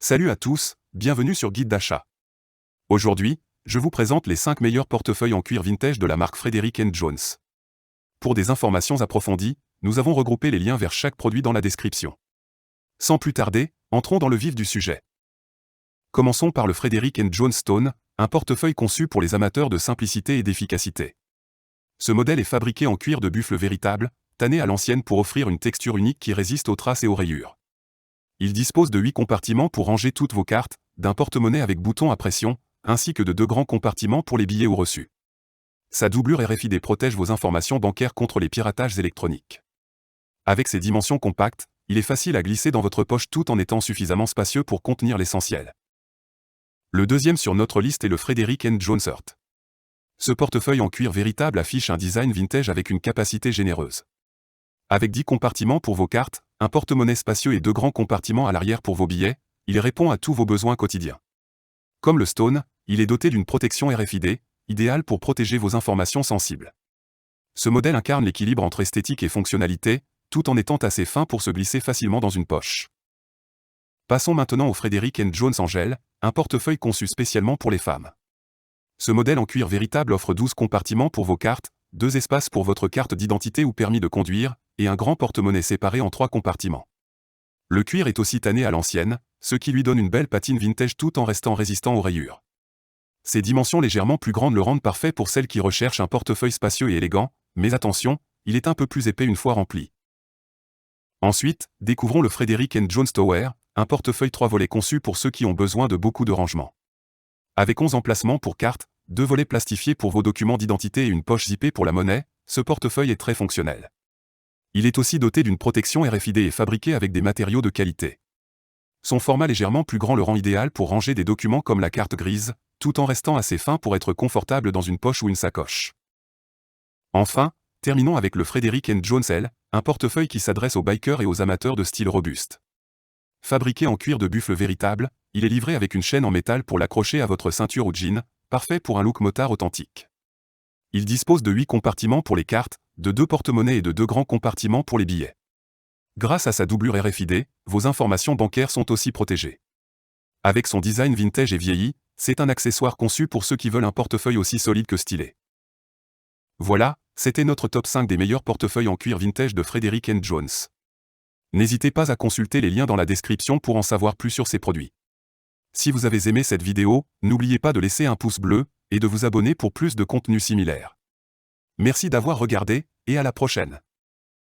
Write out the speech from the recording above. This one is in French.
Salut à tous, bienvenue sur Guide d'achat. Aujourd'hui, je vous présente les 5 meilleurs portefeuilles en cuir vintage de la marque Frederick & Jones. Pour des informations approfondies, nous avons regroupé les liens vers chaque produit dans la description. Sans plus tarder, entrons dans le vif du sujet. Commençons par le Frederick & Jones Stone, un portefeuille conçu pour les amateurs de simplicité et d'efficacité. Ce modèle est fabriqué en cuir de buffle véritable, tanné à l'ancienne pour offrir une texture unique qui résiste aux traces et aux rayures. Il dispose de 8 compartiments pour ranger toutes vos cartes, d'un porte-monnaie avec bouton à pression, ainsi que de 2 grands compartiments pour les billets ou reçus. Sa doublure RFID protège vos informations bancaires contre les piratages électroniques. Avec ses dimensions compactes, il est facile à glisser dans votre poche tout en étant suffisamment spacieux pour contenir l'essentiel. Le deuxième sur notre liste est le Frederick & Jones Heart. Ce portefeuille en cuir véritable affiche un design vintage avec une capacité généreuse. Avec 10 compartiments pour vos cartes, un porte-monnaie spacieux et 2 grands compartiments à l'arrière pour vos billets, il répond à tous vos besoins quotidiens. Comme le Stone, il est doté d'une protection RFID, idéale pour protéger vos informations sensibles. Ce modèle incarne l'équilibre entre esthétique et fonctionnalité, tout en étant assez fin pour se glisser facilement dans une poche. Passons maintenant au Frederick & Jones Angel, un portefeuille conçu spécialement pour les femmes. Ce modèle en cuir véritable offre 12 compartiments pour vos cartes, 2 espaces pour votre carte d'identité ou permis de conduire, et un grand porte-monnaie séparé en 3 compartiments. Le cuir est aussi tanné à l'ancienne, ce qui lui donne une belle patine vintage tout en restant résistant aux rayures. Ses dimensions légèrement plus grandes le rendent parfait pour celles qui recherchent un portefeuille spacieux et élégant, mais attention, il est un peu plus épais une fois rempli. Ensuite, découvrons le Frederick & Jones Tower, un portefeuille 3 volets conçu pour ceux qui ont besoin de beaucoup de rangement. Avec 11 emplacements pour cartes, 2 volets plastifiés pour vos documents d'identité et une poche zippée pour la monnaie, ce portefeuille est très fonctionnel. Il est aussi doté d'une protection RFID et fabriqué avec des matériaux de qualité. Son format légèrement plus grand le rend idéal pour ranger des documents comme la carte grise, tout en restant assez fin pour être confortable dans une poche ou une sacoche. Enfin, terminons avec le Frederick & Jones L, un portefeuille qui s'adresse aux bikers et aux amateurs de style robuste. Fabriqué en cuir de buffle véritable, il est livré avec une chaîne en métal pour l'accrocher à votre ceinture ou jean, parfait pour un look motard authentique. Il dispose de 8 compartiments pour les cartes, de 2 porte-monnaies et de 2 grands compartiments pour les billets. Grâce à sa doublure RFID, vos informations bancaires sont aussi protégées. Avec son design vintage et vieilli, c'est un accessoire conçu pour ceux qui veulent un portefeuille aussi solide que stylé. Voilà, c'était notre top 5 des meilleurs portefeuilles en cuir vintage de Frederick & Jones. N'hésitez pas à consulter les liens dans la description pour en savoir plus sur ces produits. Si vous avez aimé cette vidéo, n'oubliez pas de laisser un pouce bleu, et de vous abonner pour plus de contenu similaire. Merci d'avoir regardé, et à la prochaine.